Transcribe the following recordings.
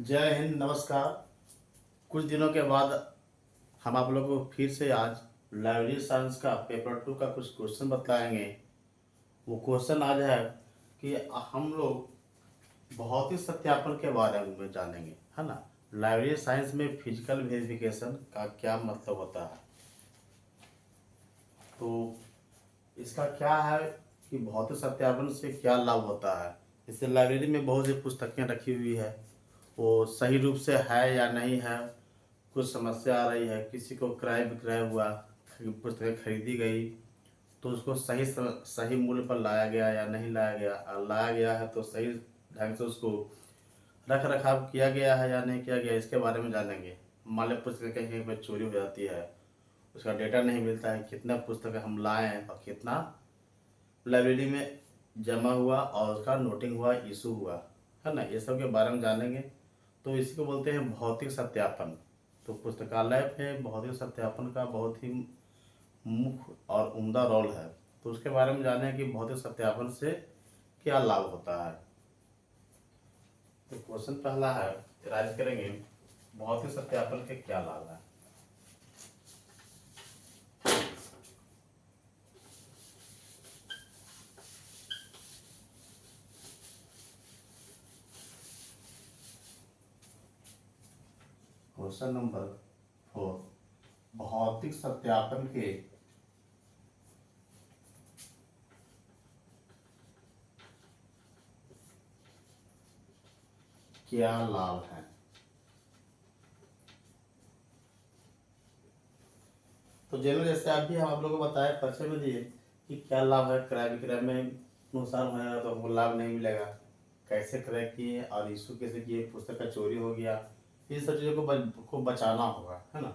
जय हिंद, नमस्कार। कुछ दिनों के बाद हम आप लोगों को फिर से आज लाइब्रेरी साइंस का पेपर 2 का कुछ क्वेश्चन बताएंगे। वो क्वेश्चन आज है कि हम लोग भौतिक सत्यापन के बारे में जानेंगे, है ना। लाइब्रेरी साइंस में फिजिकल वेरिफिकेशन का क्या मतलब होता है, तो इसका क्या है कि भौतिक सत्यापन से क्या लाभ होता है। इससे लाइब्रेरी में बहुत सी पुस्तकें रखी हुई है, वो सही रूप से है या नहीं है, कुछ समस्या आ रही है, किसी को क्रय विक्रय हुआ, पुस्तकें खरीदी गई तो उसको सही मूल्य पर लाया गया या नहीं लाया गया, और लाया गया है तो सही ढंग से उसको रख रखाव किया गया है या नहीं किया गया, इसके बारे में जानेंगे। मान लो पुस्तकें कहीं पर चोरी हो जाती है, उसका डेटा नहीं मिलता है, कितना पुस्तक हम लाए हैं और कितना लाइब्रेरी में जमा हुआ और उसका नोटिंग हुआ, इशू हुआ, है ना। ये सब के बारे में जानेंगे। तो इसी को बोलते हैं भौतिक सत्यापन। तो पुस्तकालय में भौतिक सत्यापन का बहुत ही मुख्य और उम्दा रोल है। तो उसके बारे में जानें कि भौतिक सत्यापन से क्या लाभ होता है। तो क्वेश्चन पहला है, राइज करेंगे, भौतिक सत्यापन के क्या लाभ है। क्वेश्चन नंबर 4, भौतिक सत्यापन के क्या लाभ है। तो जनरल जैसे अभी हम आप लोगों को बताया, परिचय में दिए कि क्या लाभ है, क्रय विक्रय में नुकसान होगा तो हमको लाभ नहीं मिलेगा, कैसे क्रय किए और इशू कैसे किए, पुस्तक का चोरी हो गया, इन सब चीज़ों को बचाना होगा, है ना।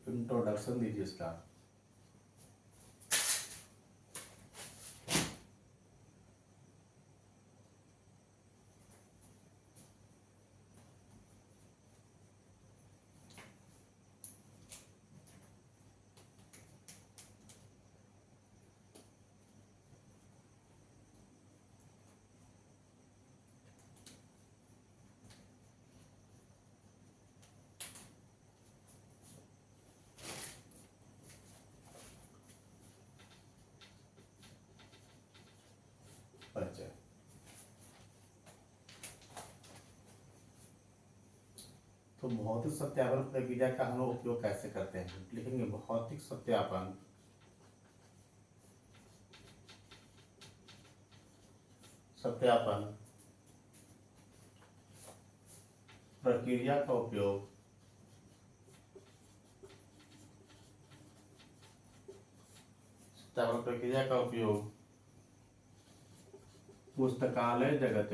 इंट्रोडक्शन दीजिए इसका। परिचय। तो भौतिक सत्यापन प्रक्रिया का हम लोग उपयोग कैसे करते हैं, लिखेंगे भौतिक सत्यापन सत्यापन प्रक्रिया का उपयोग सत्यापन प्रक्रिया का उपयोग पुस्तकालय जगत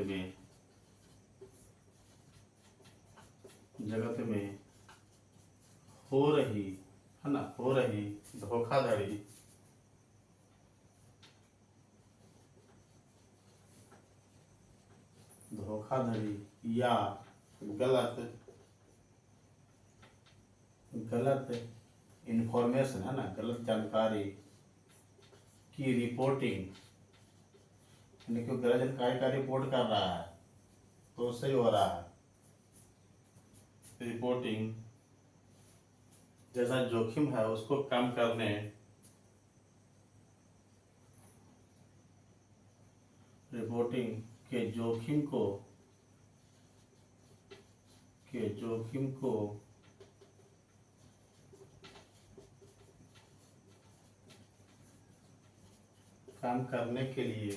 में हो रही, है ना, हो रही धोखाधड़ी या गलत गलत इंफॉर्मेशन, है ना, गलत जानकारी की रिपोर्टिंग, यानी कि गलत जानकारी का रिपोर्ट कर रहा है तो सही हो रहा है। रिपोर्टिंग जैसा जोखिम है उसको कम करने, रिपोर्टिंग के जोखिम को कम करने के लिए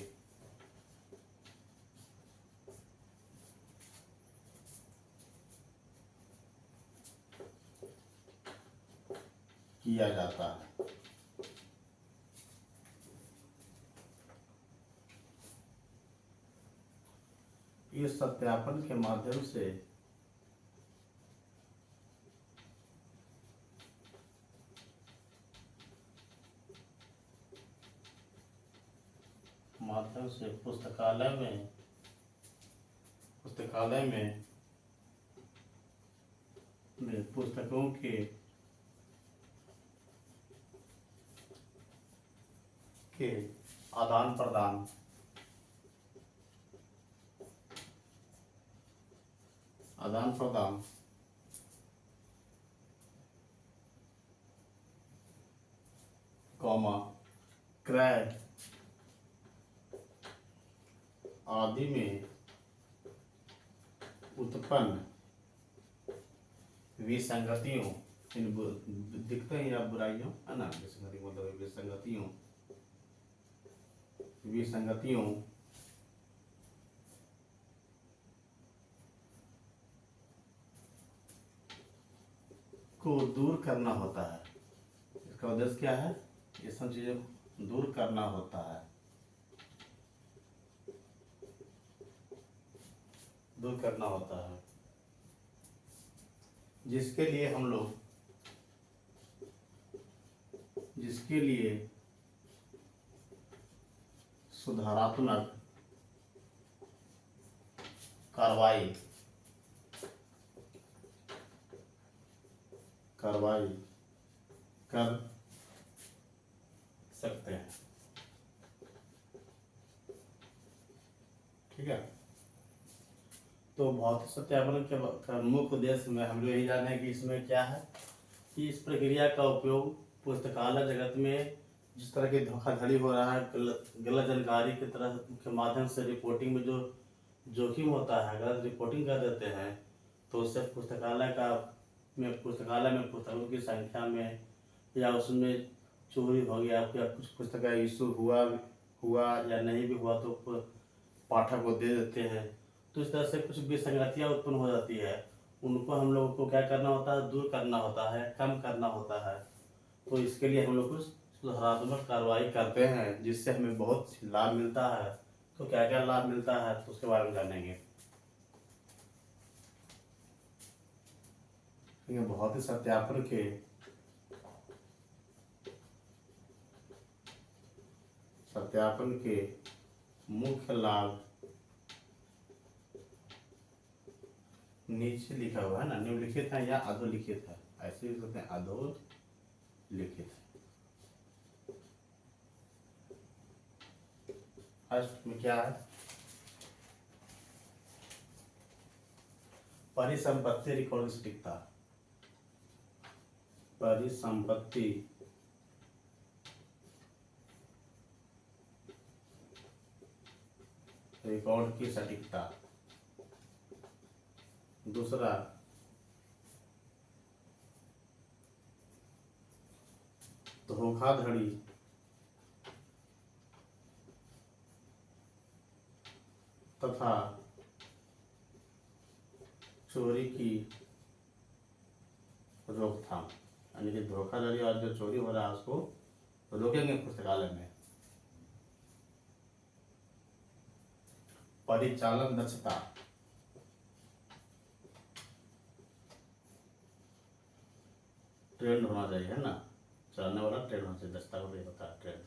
किया जाता है। इस सत्यापन के माध्यम से पुस्तकालय में पुस्तकों के आदान प्रदान, आदान प्रदान, कॉमा क्रय आदि में उत्पन्न विसंगतियों, इन दिखते हैं या बुराइयों, है ना, विसंगति मतलब विसंगतियों, विसंगतियों को दूर करना होता है। इसका उद्देश्य क्या है? ये सब चीजें दूर करना होता है, दूर करना होता है, जिसके लिए हम लोग, जिसके लिए सुधारात्मक कार्रवाई कर सकते हैं। ठीक है, तो भौतिक सत्यापन का मुख्य उद्देश्य में हम लोग यही जाने हैं कि इसमें क्या है कि इस प्रक्रिया का उपयोग पुस्तकालय जगत में जिस तरह की धोखाधड़ी हो रहा है, गलत जानकारी की तरह के माध्यम से रिपोर्टिंग में जो जोखिम होता है, अगर रिपोर्टिंग कर देते हैं तो उससे पुस्तकालय में पुस्तकों की संख्या में या उसमें चोरी हो गया, या कुछ पुस्तक का इशू हुआ या नहीं भी हुआ तो पाठक को दे देते हैं, तो इस तरह से कुछ विसंगतियाँ उत्पन्न हो जाती है। उनको हम लोगों को क्या करना होता है? दूर करना होता है, कम करना होता है। तो इसके लिए हम लोग कुछ सुधारात्मक कार्रवाई करते हैं, जिससे हमें बहुत लाभ मिलता है। तो क्या क्या लाभ मिलता है तो उसके बारे में जानेंगे। भौतिक सत्यापन के मुख्य लाभ नीचे लिखा हुआ है ना, निम्नलिखित है या अधोलिखित है, ऐसे भी कहते हैं अधोलिखित। फर्स्ट में क्या है? परिसंपत्ति रिकॉर्डिंग सटीकता, परिसंपत्ति रिकॉर्ड की सटीकता। दूसरा, धोखाधड़ी तथा चोरी की रोकथाम, यानी कि धोखाधड़ी और जो चोरी हो रहा है उसको रोकेंगे पुस्तकालय में। परिचालन दक्षता, ट्रेंड होना चाहिए, है ना, चलाने वाला ट्रेंड होना चाहिए, दक्षता को नहीं होता है ट्रेंड।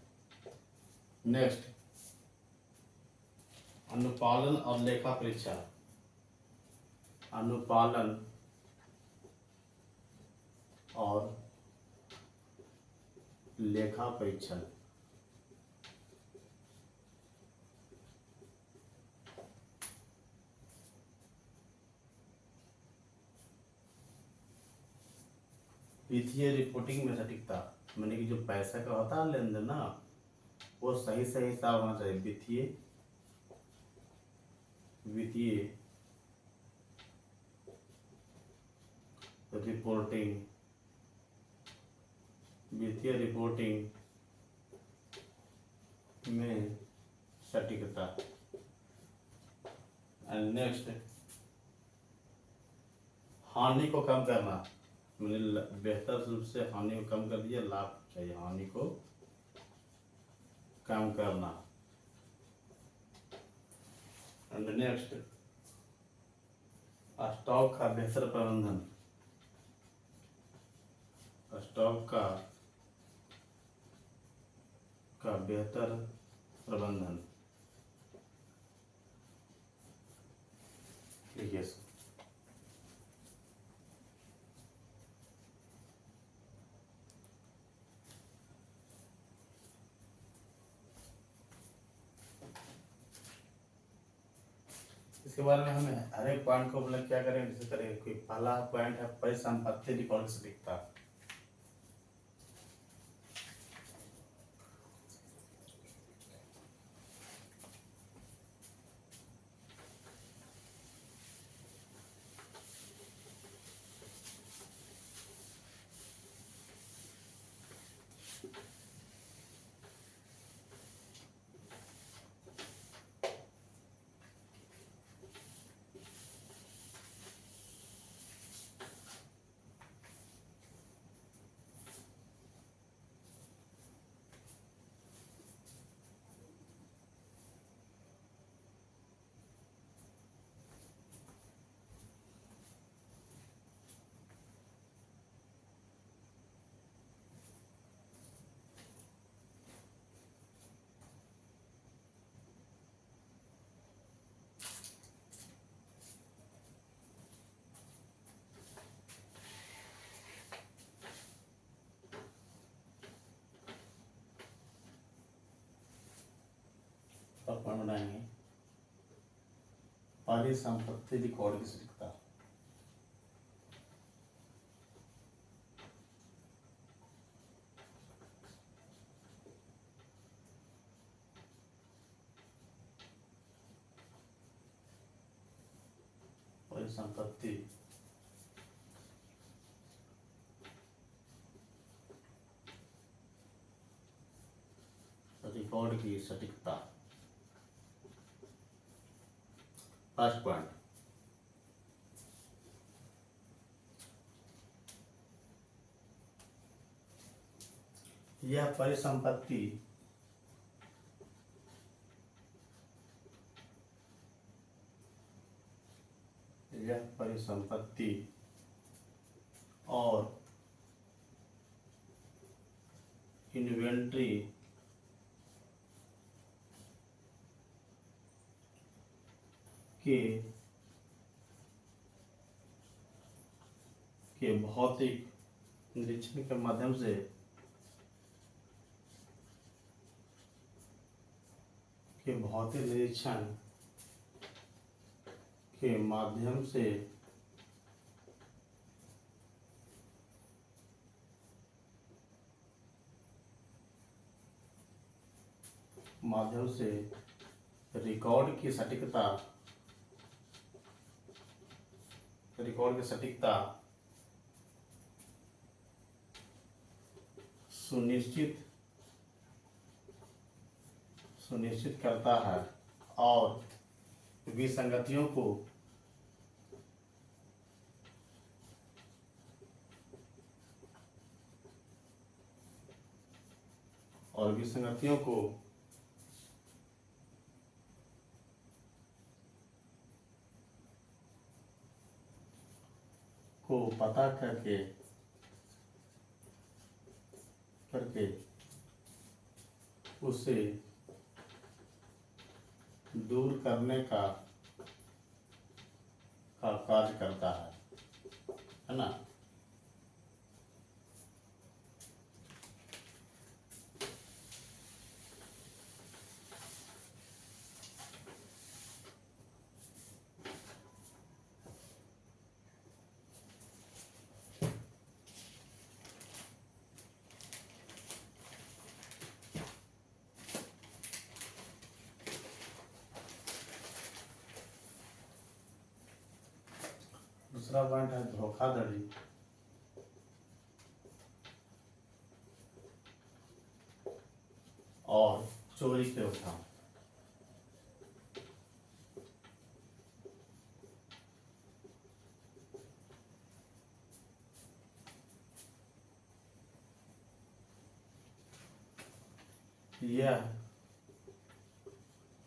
नेक्स्ट, अनुपालन और लेखा परीक्षा, अनुपालन और लेखा परीक्षण। वित्तीय रिपोर्टिंग में सटीकता, मैंने कि जो पैसा का होता है लेन देन ना, वो सही सही हिसाब होना चाहिए। वित्तीय रिपोर्टिंग, वित्तीय रिपोर्टिंग में सटीकता। एंड नेक्स्ट, हानि को कम करना, मैंने बेहतर रूप से हानि को कम कर दिया, लाभ चाहिए, हानि को कम करना। एंड नेक्स्ट, स्टॉक का बेहतर प्रबंधन, स्टॉक का बेहतर प्रबंधन। लिखिए, इसके बारे में हमें हर एक पॉइंट को मतलब क्या करेंगे, जैसे करेंगे कोई पहला पॉइंट है परिसंपत्ति रिकॉर्ड की सटीकता। पॉइंट बनाएंगे परिसंपत्ति रिकॉर्ड की सटीकता। परिसंपत्ति रिकॉर्ड की सटीकता। फर्स्ट पॉइंट, यह परिसंपत्ति और इन्वेंट्री के भौतिक निरीक्षण के माध्यम से रिकॉर्ड की सटीकता सुनिश्चित करता है और विसंगतियों को पता करके उसे दूर करने का कार्य करता है ना। दूसरा पॉइंट है धोखाधड़ी और चोरी के रोकथाम। यह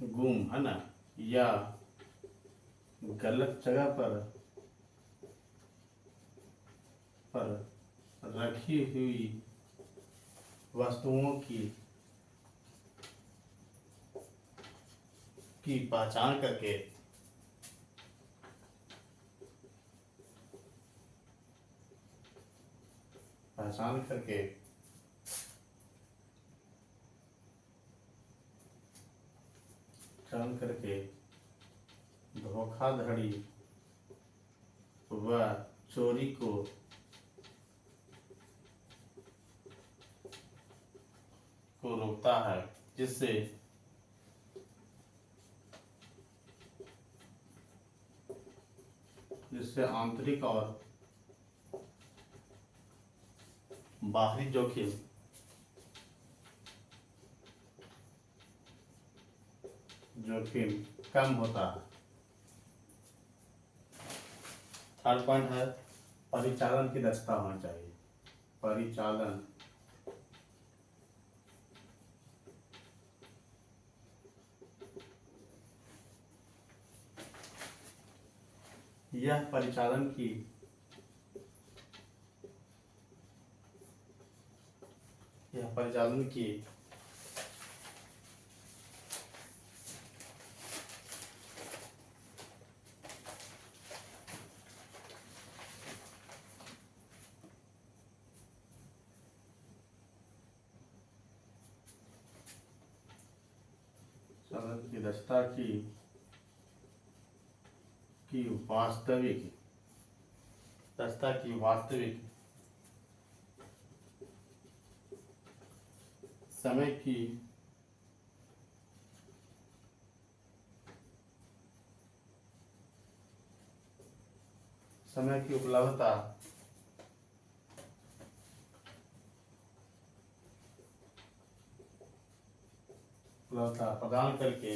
गुम है ना, या गलत जगह पर रखी हुई वस्तुओं की पहचान करके धोखाधड़ी धोखाधड़ी व चोरी को रोकता है, जिससे आंतरिक और बाहरी जोखिम कम होता है। थर्ड पॉइंट है परिचालन की दक्षता होनी चाहिए। परिचालन यह परिचालन की दक्षता की वास्तविक समय की उपलब्धता प्रदान करके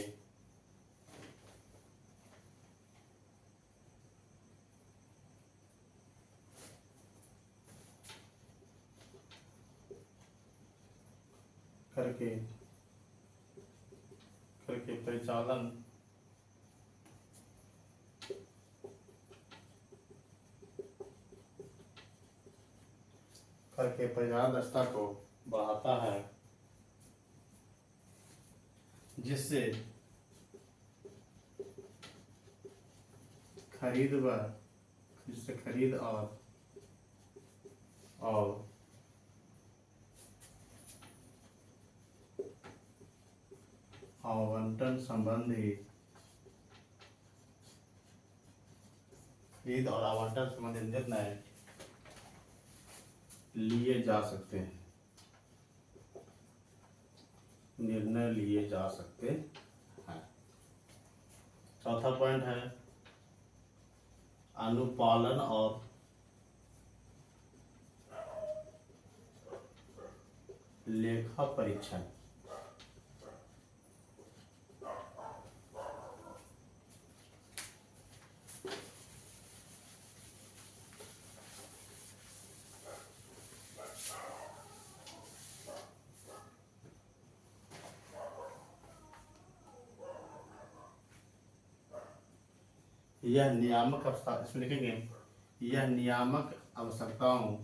परिचालन दक्षता को बढ़ाता है, जिससे खरीद और आवंटन संबंधी निर्णय लिए जा सकते हैं। चौथा पॉइंट है अनुपालन और लेखा परीक्षण। यह नियामक इसमें लिखेंगे, यह नियामक आवश्यकताओं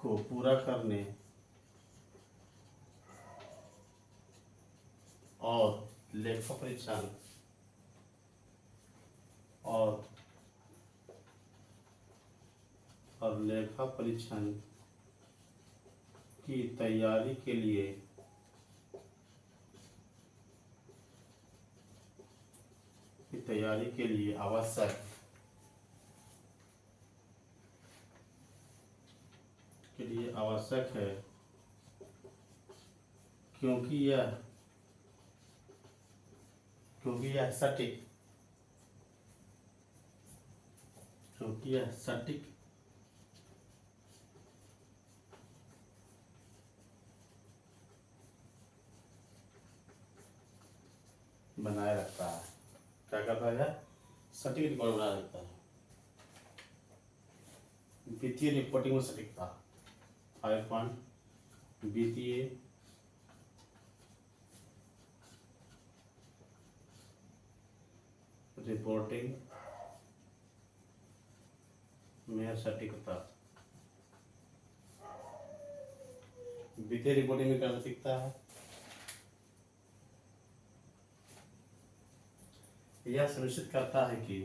को पूरा करने और लेखा परीक्षण की तैयारी के लिए आवश्यक है, क्योंकि यह सटीक बनाए रखता है। क्या करता है? सटीक रिकॉर्ड बनाए रखता है। वित्तीय रिपोर्टिंग में सटीकता। 5 पॉइंट वित्तीय रिपोर्टिंग में सटीकता। वित्तीय रिपोर्टिंग में कैसे दिखता है। यह सुनिश्चित करता है कि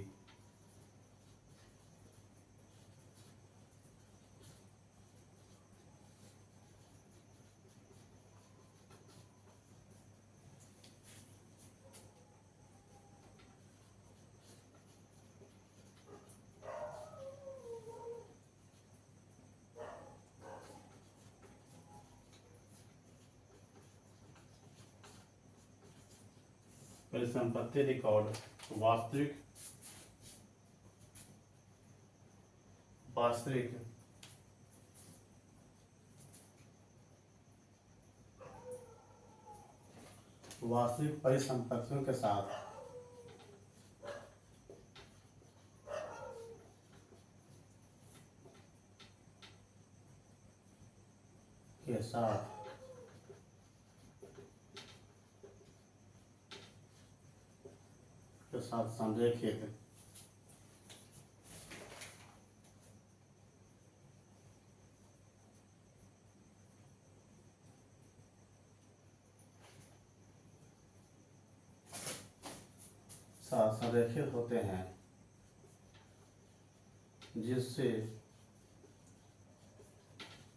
परिसंपत्ति रिकॉर्ड वास्तविक वास्तविक वास्तविक परिसंपत्तियों के साथ के साथ संरेखित संरेखित होते हैं, जिससे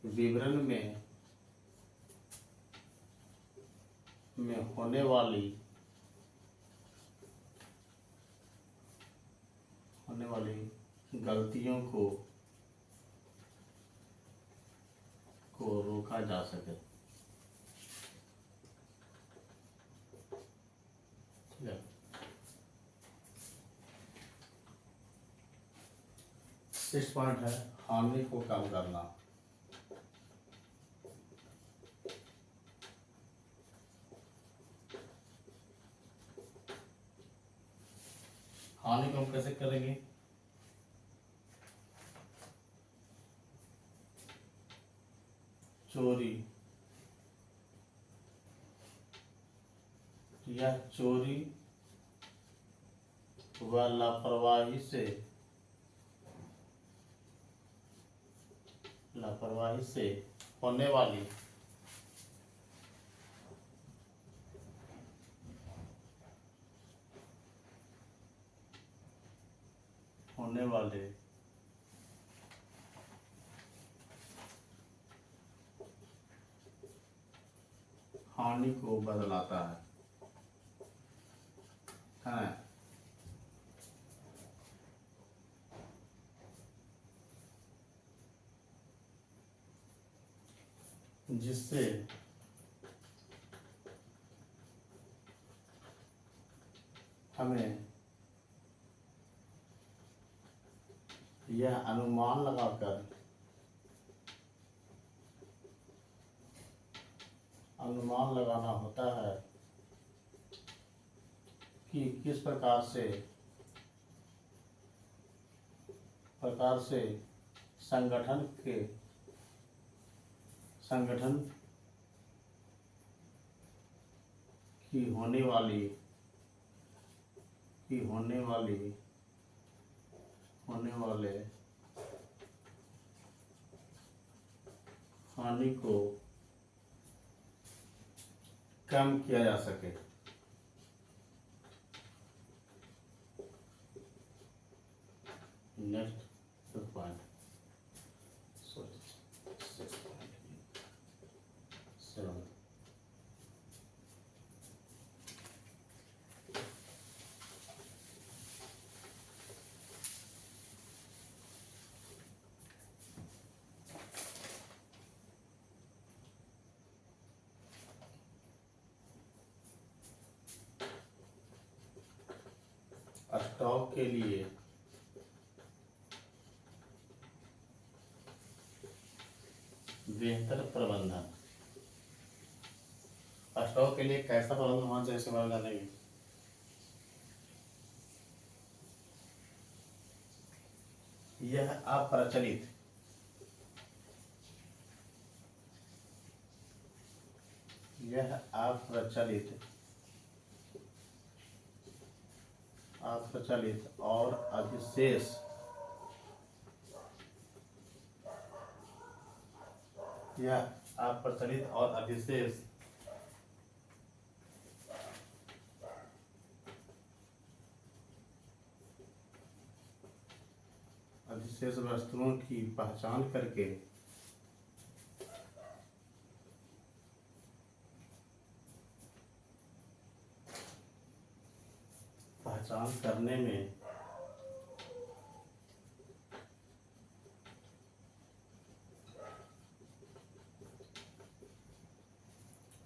विवरण में होने वाली गलतियों को रोका जा सके। ठीक है। 6 पॉइंट है हानि को कम करना। हानि को हम कैसे करेंगे। चोरी या चोरी व लापरवाही से होने वाले हानि को बदलाता है। जिससे हमें यह अनुमान लगाना होता है कि किस प्रकार से संगठन की होने वाले हानि को कम किया जा सके। नेक्स्ट पॉइंट 7 स्टॉक के लिए बेहतर प्रबंधन। स्टॉक के लिए कैसा प्रबंधन होना चाहिए इसके बारे में जानेंगे। यह अप्रचलित और या अप्रचलित और अधिशेष अधिशेष वस्तुओं की पहचान करके पहचान करने में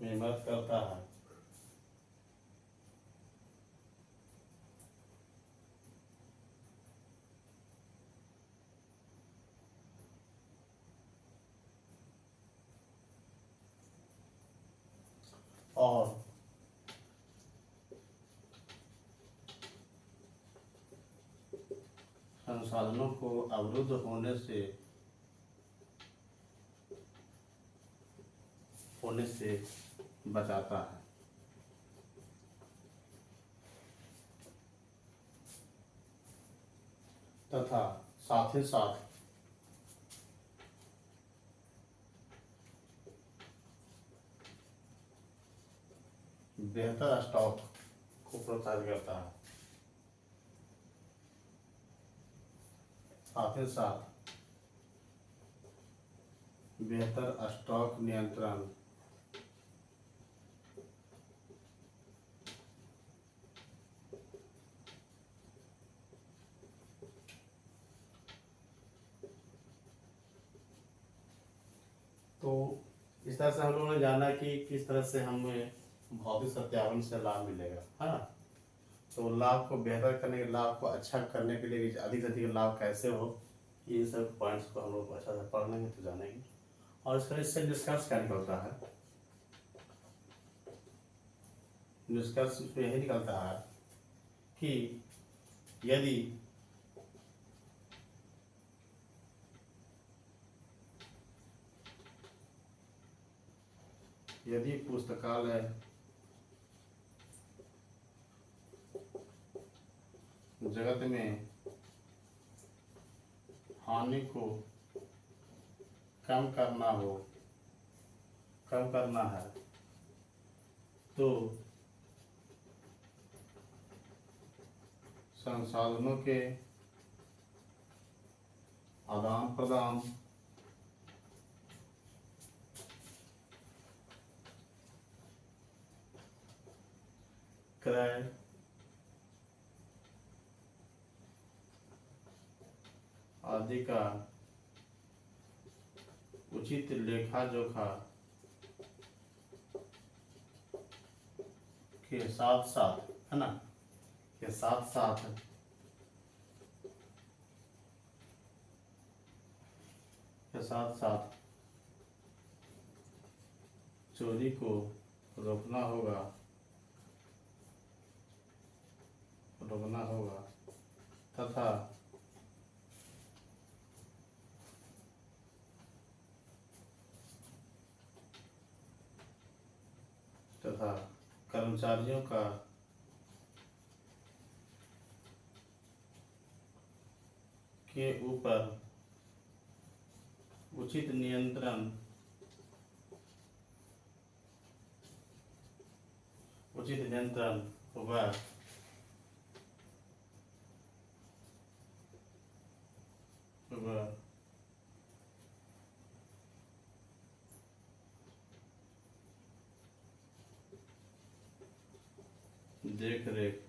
मदद करता है। और संसाधनों को अवरुद्ध होने से बचाता है। तथा साथ ही साथ बेहतर स्टॉक को प्रोत्साहित करता है। साथ ही साथ बेहतर स्टॉक नियंत्रण तो इस तरह से हम लोगों ने जाना कि किस तरह से हमें भौतिक सत्यापन से लाभ मिलेगा, है ना। तो लाभ को बेहतर करने के, लाभ को अच्छा करने के लिए अधिक से अधिक लाभ कैसे हो, ये सब पॉइंट्स को हम लोग अच्छा से पढ़ लेंगे तो जानेंगे। और इससे निष्कर्ष क्या निकलता है? निष्कर्ष इसमें यही निकलता है कि यदि पुस्तकालय जगत में हानि को कम करना है तो संसाधनों के आदान प्रदान क्रय आदि का उचित लेखा जोखा के साथ साथ, है ना, के साथ साथ चोरी को रोकना होगा तथा कर्मचारियों का के ऊपर उचित नियंत्रण होगा देख रेख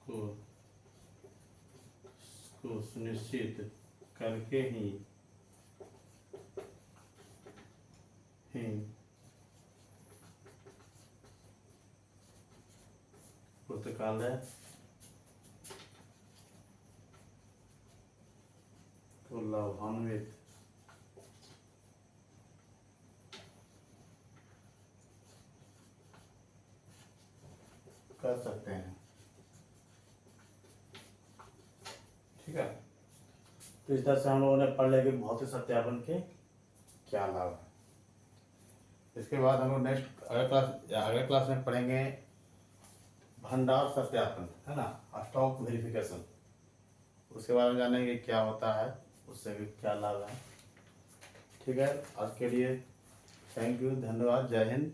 को सुनिश्चित करके ही पुस्तकालय को लाभान्वित कर सकते हैं। ठीक है, तो इस तरह से हम लोगों ने पढ़ लिया कि भौतिक सत्यापन के क्या लाभ है। इसके बाद हम लोग नेक्स्ट अगले क्लास में पढ़ेंगे भंडार सत्यापन, है ना, स्टॉक वेरिफिकेशन। उसके बारे में जानेंगे क्या होता है, उससे भी क्या लाभ है। ठीक है, आज के लिए थैंक यू, धन्यवाद, जय हिंद।